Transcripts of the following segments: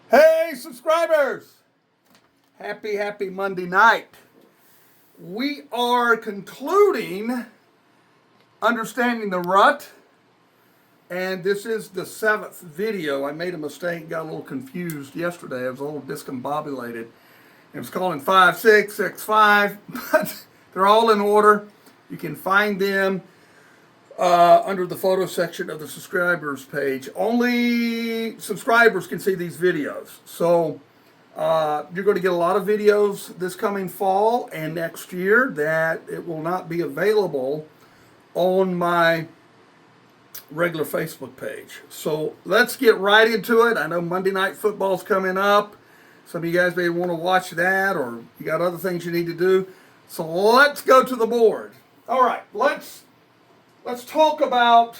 Hey, subscribers! Happy Monday night. We are concluding understanding the rut, and this is the 7th video. I made a mistake, got a little confused yesterday. I was a little discombobulated. It was calling 5, 6, 6, 5, but they're all in order. You can find them under the photo section of the subscribers page. Only subscribers can see these videos. So you're going to get a lot of videos this coming fall and next year that it will not be available on my regular Facebook page. So let's get right into it. I know Monday Night Football's coming up. Some of you guys may want to watch that, or you got other things you need to do. So let's go to the board. All right, let's talk about,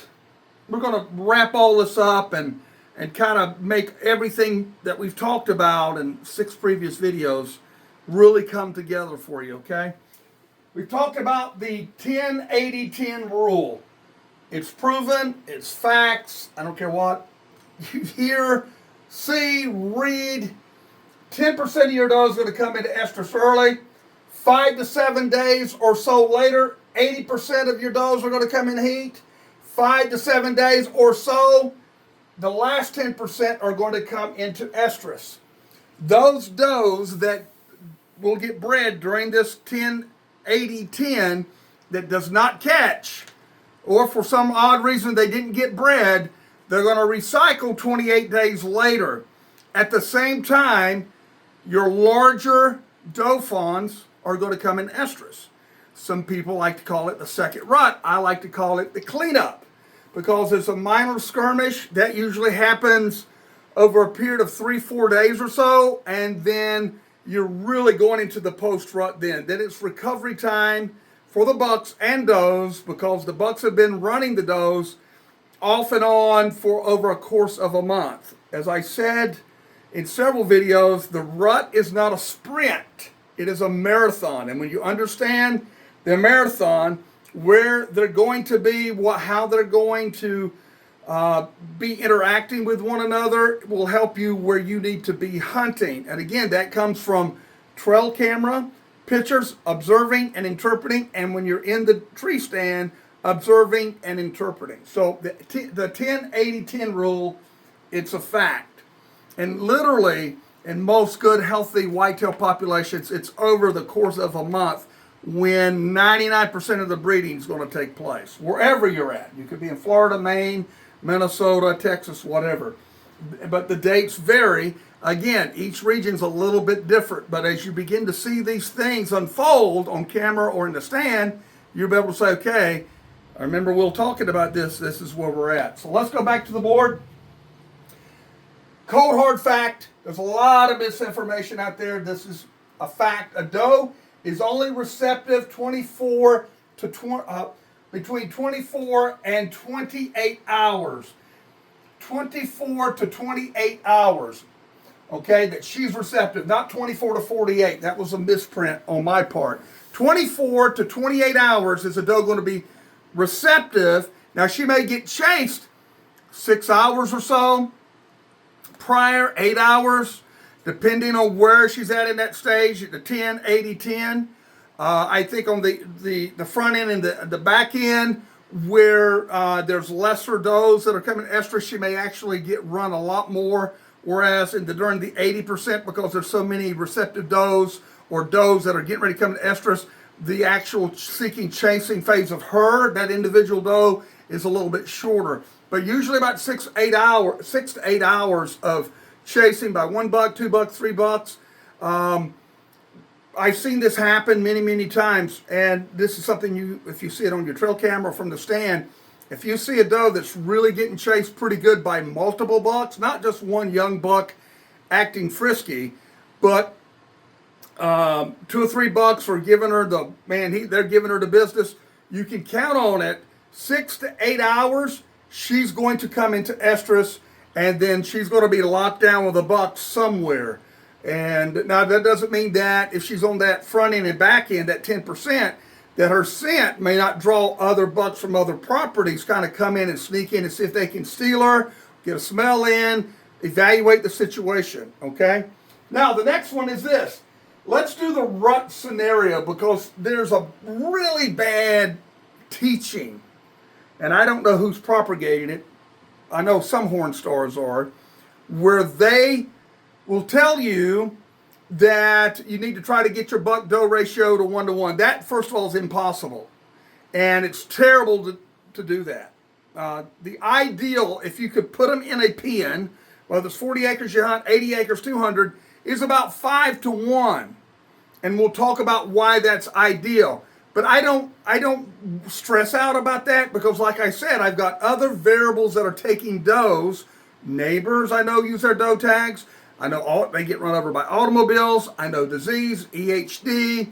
we're going to wrap all this up and kind of make everything that we've talked about in 6 previous videos really come together for you, okay? We've talked about the 10-80-10 rule. It's proven, it's facts, I don't care what you hear, see, read. 10% of your dough is going to come into estrus early. 5 to 7 days or so later, 80% of your doughs are going to come in heat. 5 to 7 days or so, the last 10% are going to come into estrus. Those doughs that will get bred during this 10-80-10 that does not catch, or for some odd reason they didn't get bred, they're going to recycle 28 days later. At the same time, your larger doe fawns are going to come in estrus. Some people like to call it the second rut. I like to call it the cleanup, because it's a minor skirmish that usually happens over a period of 3-4 days or so, and then you're really going into the post-rut then. Then it's recovery time for the bucks and does, because the bucks have been running the does off and on for over a course of a month. As I said in several videos, the rut is not a sprint. It is a marathon. And when you understand the marathon, where they're going to be, how they're going to be interacting with one another, will help you where you need to be hunting. And again, that comes from trail camera, pictures, observing and interpreting, and when you're in the tree stand, observing and interpreting. So the 10-80-10 rule, it's a fact. And literally, in most good, healthy whitetail populations, it's over the course of a month when 99% of the breeding is going to take place, wherever you're at. You could be in Florida, Maine, Minnesota, Texas, whatever. But the dates vary. Again, each region's a little bit different, but as you begin to see these things unfold on camera or in the stand, you'll be able to say, okay, I remember Will talking about this, this is where we're at. So let's go back to the board. Cold hard fact, there's a lot of misinformation out there. This is a fact. A doe is only receptive between 24 and 28 hours. 24 to 28 hours, okay, that she's receptive, not 24 to 48. That was a misprint on my part. 24 to 28 hours is a doe going to be receptive. Now, she may get chased 6 hours or so prior, 8 hours, depending on where she's at in that stage, at the 10-80-10. I think on the front end and the back end, where there's lesser does that are coming estrus, she may actually get run a lot more. Whereas during the 80%, because there's so many receptive does or does that are getting ready to come to estrus, the actual seeking, chasing phase of that individual doe, is a little bit shorter. But usually about 6 to 8 hours of chasing by 1 buck, 2 bucks, 3 bucks. I've seen this happen many times, and this is something if you see it on your trail camera from the stand, if you see a doe that's really getting chased pretty good by multiple bucks, not just one young buck acting frisky, but 2 or 3 bucks are giving her they're giving her the business, you can count on it. 6 to 8 hours, she's going to come into estrus, and then she's going to be locked down with a buck somewhere. And now that doesn't mean that if she's on that front end and back end, that 10%, that her scent may not draw other bucks from other properties kind of come in and sneak in and see if they can steal her, get a smell in, Evaluate the situation, okay? Now, the next one is this. Let's do the rut scenario because there's a really bad teaching, and I don't know who's propagating it. I know some horn stars are, where they will tell you that you need to try to get your buck-doe ratio to 1-to-1. That, first of all, is impossible, and it's terrible to do that. The ideal, if you could put them in a pen, whether it's 40 acres you hunt, 80 acres, 200, is about 5-to-1. And we'll talk about why that's ideal. But I don't stress out about that because, like I said, I've got other variables that are taking does. Neighbors, I know, use their doe tags. I know they get run over by automobiles. I know disease, EHD.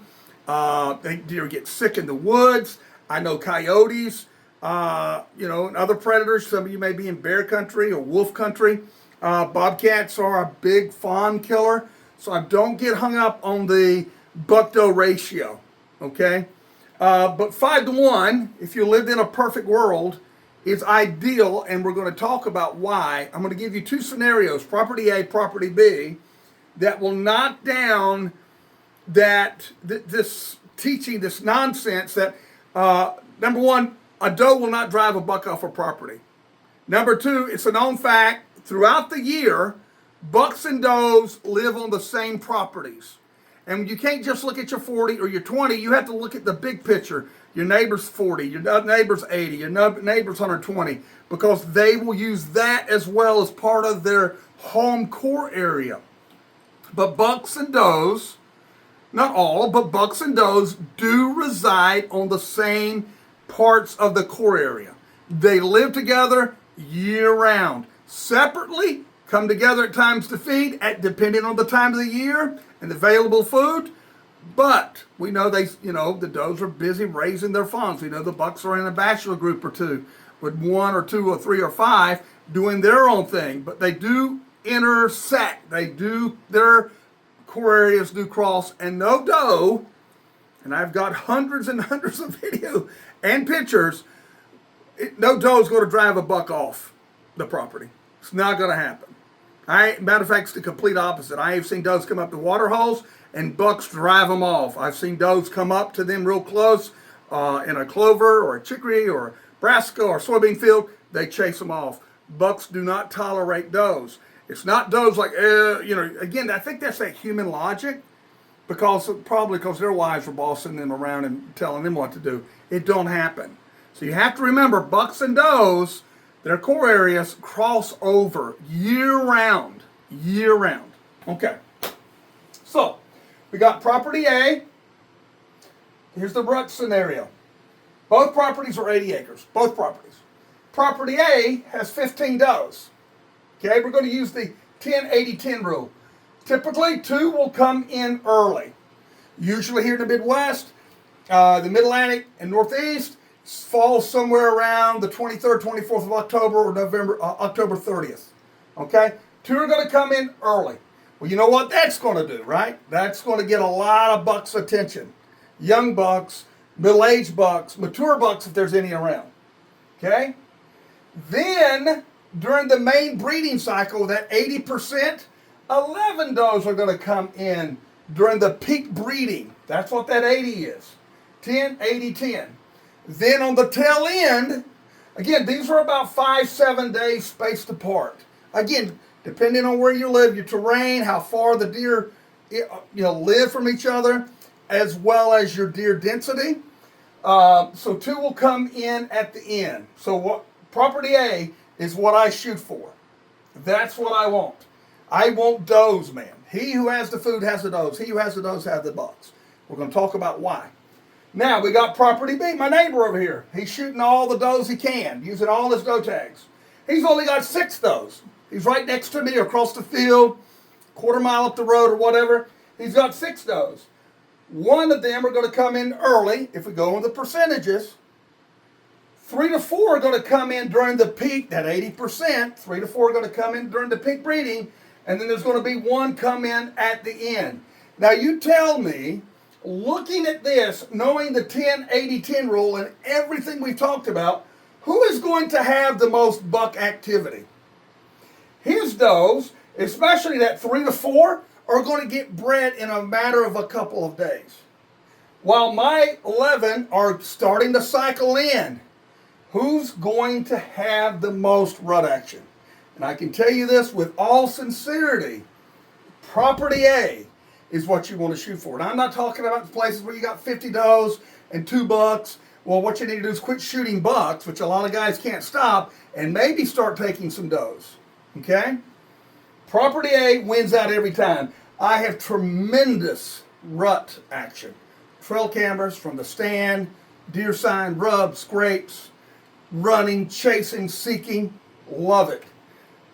Deer get sick in the woods. I know coyotes, and other predators. Some of you may be in bear country or wolf country. Bobcats are a big fawn killer. So I don't get hung up on the buck-doe ratio, okay? But 5-to-1, if you lived in a perfect world, is ideal, and we're going to talk about why. I'm going to give you two scenarios, property A, property B, that will knock down this teaching, this nonsense that, number one, a doe will not drive a buck off her property. Number two, it's a known fact, throughout the year, bucks and does live on the same properties. And you can't just look at your 40 or your 20. You have to look at the big picture. Your neighbor's 40, your neighbor's 80, your neighbor's 120, because they will use that as well as part of their home core area. But bucks and does, not all, but bucks and does do reside on the same parts of the core area. They live together year round. Separately, come together at times to feed, depending on the time of the year and the available food. But we know the does are busy raising their fawns. We know the bucks are in a bachelor group or two with 1 or 2 or 3 or 5 doing their own thing. But they do intersect. Their core areas do cross. And no doe, and I've got hundreds and hundreds of video and pictures, no doe is going to drive a buck off the property. It's not going to happen. Matter of fact, it's the complete opposite. I have seen does come up to water holes and bucks drive them off. I've seen does come up to them real close in a clover or a chicory or a brassica or soybean field. They chase them off. Bucks do not tolerate does. It's not does like, again, I think that's that human logic probably because their wives were bossing them around and telling them what to do. It don't happen. So you have to remember bucks and does, their core areas cross over year round. Okay. So, we got property A. Here's the rut scenario. Both properties are 80 acres. Both properties. Property A has 15 does. Okay, we're going to use the 10-80-10 rule. Typically, 2 will come in early. Usually here in the Midwest, the Mid-Atlantic and Northeast, falls somewhere around the 23rd, 24th of October or October 30th. Okay? 2 are going to come in early. Well, you know what that's going to do, right? That's going to get a lot of bucks' attention. Young bucks, middle-aged bucks, mature bucks if there's any around. Okay? Then, during the main breeding cycle, that 80%, 11 does are going to come in during the peak breeding. That's what that 80 is. 10-80-10. Then on the tail end, again, these are about 5-7 days spaced apart. Again, depending on where you live, your terrain, how far the deer live from each other, as well as your deer density. So 2 will come in at the end. So property A is what I shoot for. That's what I want. I want does, man. He who has the food has the does. He who has the does has the bucks. We're going to talk about why. Now, we got property B, my neighbor over here. He's shooting all the does he can, using all his doe tags. He's only got 6 does. He's right next to me across the field, quarter mile up the road or whatever. He's got 6 does. 1 of them are going to come in early, if we go on the percentages. 3 to 4 are going to come in during the peak, that 80%. 3 to 4 are going to come in during the peak breeding. And then there's going to be 1 come in at the end. Now, you tell me, looking at this, knowing the 10-80-10 rule and everything we've talked about, who is going to have the most buck activity? His does, especially that 3 to 4, are going to get bred in a matter of a couple of days. While my 11 are starting to cycle in. Who's going to have the most rut action? And I can tell you this with all sincerity. Property A is what you want to shoot for. And I'm not talking about the places where you got 50 does and 2 bucks. Well, what you need to do is quit shooting bucks, which a lot of guys can't stop, and maybe start taking some does. Okay? Property A wins out every time. I have tremendous rut action. Trail cameras from the stand, deer sign, rub, scrapes, running, chasing, seeking. Love it.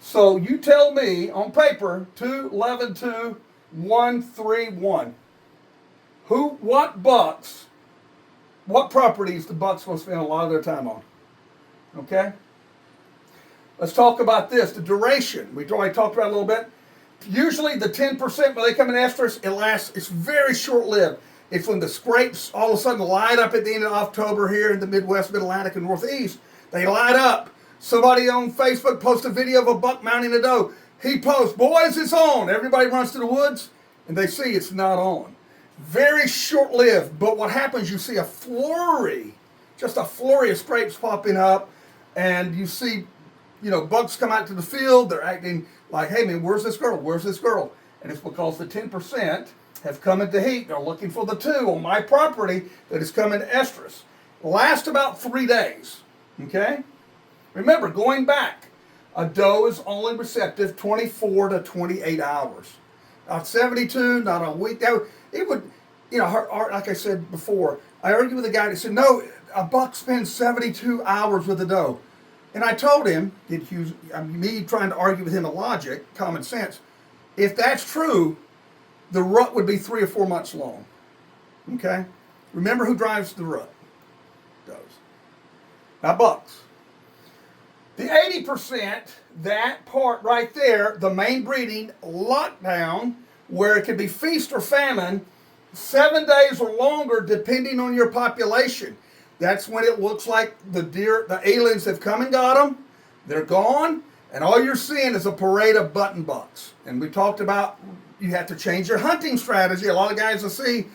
So you tell me on paper, 2, 11, 2, 1, 3, 1. What bucks, what properties the bucks will spend a lot of their time on? Okay? Let's talk about this, the duration. We've already talked about it a little bit. Usually the 10% when they come in estrus, it's very short-lived. It's when the scrapes all of a sudden light up at the end of October here in the Midwest, Mid-Atlantic, and Northeast. They light up. Somebody on Facebook posts a video of a buck mounting a doe. He posts, boys, it's on. Everybody runs to the woods, and they see it's not on. Very short-lived, but what happens, you see a flurry, just a flurry of scrapes popping up, and you see, bucks come out to the field. They're acting like, hey, man, where's this girl? Where's this girl? And it's because the 10% have come into heat. They're looking for the 2 on my property that is coming to estrus. Last about 3 days, okay? Remember, going back, a doe is only receptive 24 to 28 hours. Not 72, not a week. It would, like I said before, I argued with a guy that said, no, a buck spends 72 hours with a doe. And I told him, me trying to argue with him a logic, common sense, if that's true, the rut would be 3 or 4 months long. Okay? Remember who drives the rut? Does. Not bucks. The 80%, that part right there, the main breeding lockdown, where it could be feast or famine, 7 days or longer depending on your population. That's when it looks like the deer, the aliens have come and got them. They're gone. And all you're seeing is a parade of button bucks. And we talked about you have to change your hunting strategy. A lot of guys will see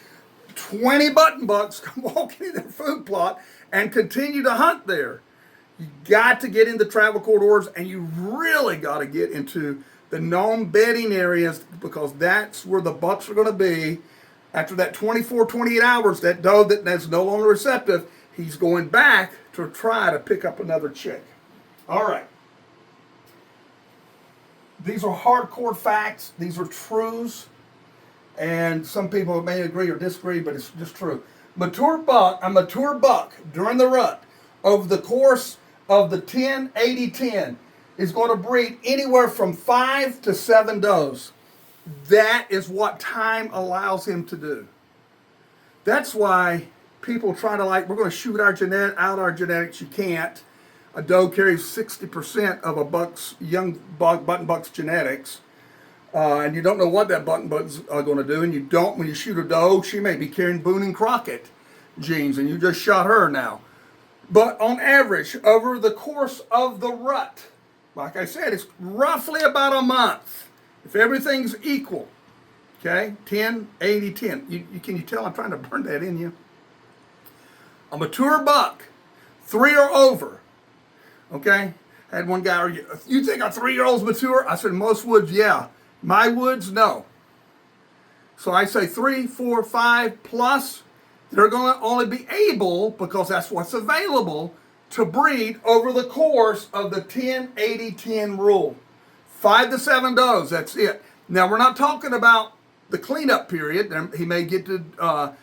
20 button bucks come walking in their food plot and continue to hunt there. You got to get into travel corridors, and you really got to get into the known bedding areas, because that's where the bucks are going to be. After that 24, 28 hours, that doe that's no longer receptive, he's going back to try to pick up another chick. All right. These are hardcore facts. These are truths. And some people may agree or disagree, but it's just true. A mature buck during the rut over the course of the 10-80-10 is going to breed anywhere from 5 to 7 does. That is what time allows him to do. That's why people try to we're going to shoot out our genetics. You can't. A doe carries 60% of a young button buck's genetics. And you don't know what that button buck's going to do. And you don't, when you shoot a doe, she may be carrying Boone and Crockett genes, and you just shot her now. But on average, over the course of the rut, like I said, it's roughly about a month. If everything's equal, okay, 10, 80, 10. Can you tell I'm trying to burn that in you? A mature buck, 3 or over, okay? I had one guy argue, you think a 3-year-old's mature? I said, most woods, yeah. My woods, no. So I say 3, 4, 5 plus. They're going to only be able, because that's what's available, to breed over the course of the 10-80-10 rule. 5 to 7 does, that's it. Now, we're not talking about the cleanup period. He may get to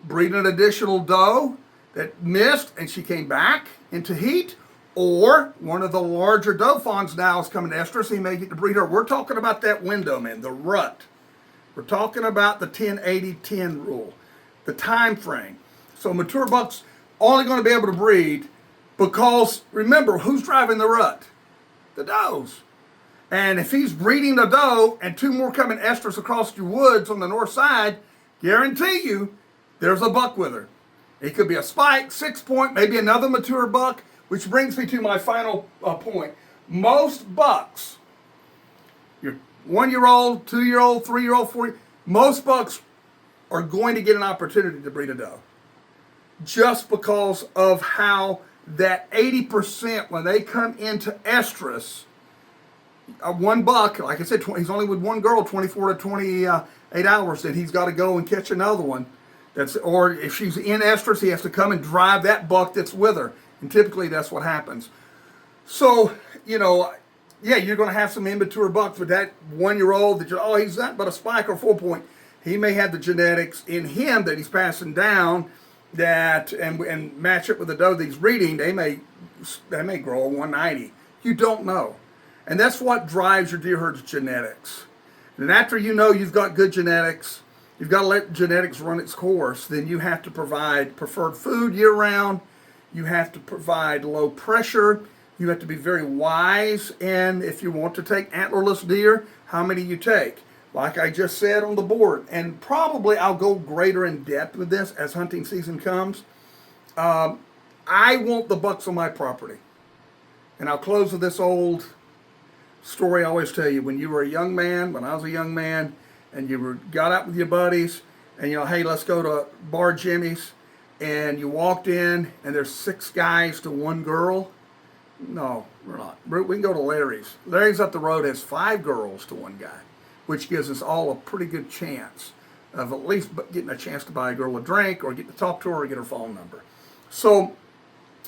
breed an additional doe that missed and she came back into heat, or one of the larger doe fawns now is coming to estrus, he may get to breed her. We're talking about that window, man, the rut. We're talking about the 10-80-10 rule, the time frame. So mature bucks only going to be able to breed because, remember, who's driving the rut? The does. And if he's breeding a doe and 2 more coming estrus across your woods on the north side, guarantee you there's a buck with her. It could be a spike, 6-point, maybe another mature buck, which brings me to my final point. Most bucks Your 1-year-old, 2-year-old, 3-year-old, 4-year, most bucks are going to get an opportunity to breed a doe. Just because of how that 80% when they come into estrus, one buck, like I said, he's only with one girl 24 to 28 hours, then he's got to go and catch another one. Or if she's in estrus, he has to come and drive that buck that's with her. And typically that's what happens. So, yeah, you're going to have some immature bucks, but that 1-year-old that he's not but a spike or 4-point. He may have the genetics in him that he's passing down that and match it with the doe that he's breeding. They may grow a 190. You don't know. And that's what drives your deer herd's genetics. And after you've got good genetics, you've got to let genetics run its course. Then you have to provide preferred food year-round. You have to provide low pressure. You have to be very wise. And if you want to take antlerless deer, how many you take. Like I just said on the board. And probably I'll go greater in depth with this as hunting season comes. I want the bucks on my property. And I'll close with this old story I always tell you. When you were a young man, when I was a young man, and you got out with your buddies, and hey, let's go to Bar Jimmy's, and you walked in, and there's 6 guys to 1 girl. No, we're not. We can go to Larry's. Larry's up the road has 5 girls to 1 guy, which gives us all a pretty good chance of at least getting a chance to buy a girl a drink, or get to talk to her, or get her phone number. So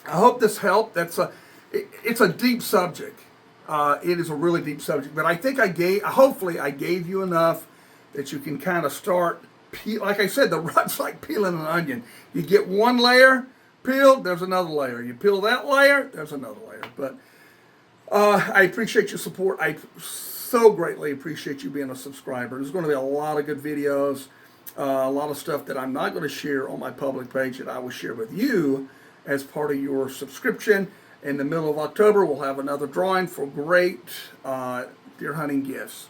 I hope this helped. It's a deep subject. It is a really deep subject, but I think hopefully I gave you enough that you can kind of start, like I said, the rut's like peeling an onion. You get one layer peeled, there's another layer. You peel that layer, there's another layer. But I appreciate your support. I so greatly appreciate you being a subscriber. There's going to be a lot of good videos, a lot of stuff that I'm not going to share on my public page that I will share with you as part of your subscription. In the middle of October, we'll have another drawing for great deer hunting gifts.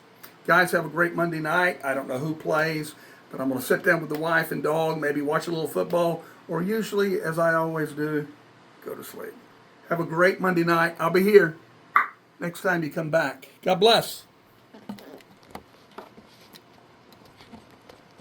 Guys, have a great Monday night. I don't know who plays, but I'm going to sit down with the wife and dog, maybe watch a little football, or usually, as I always do, go to sleep. Have a great Monday night. I'll be here next time you come back. God bless.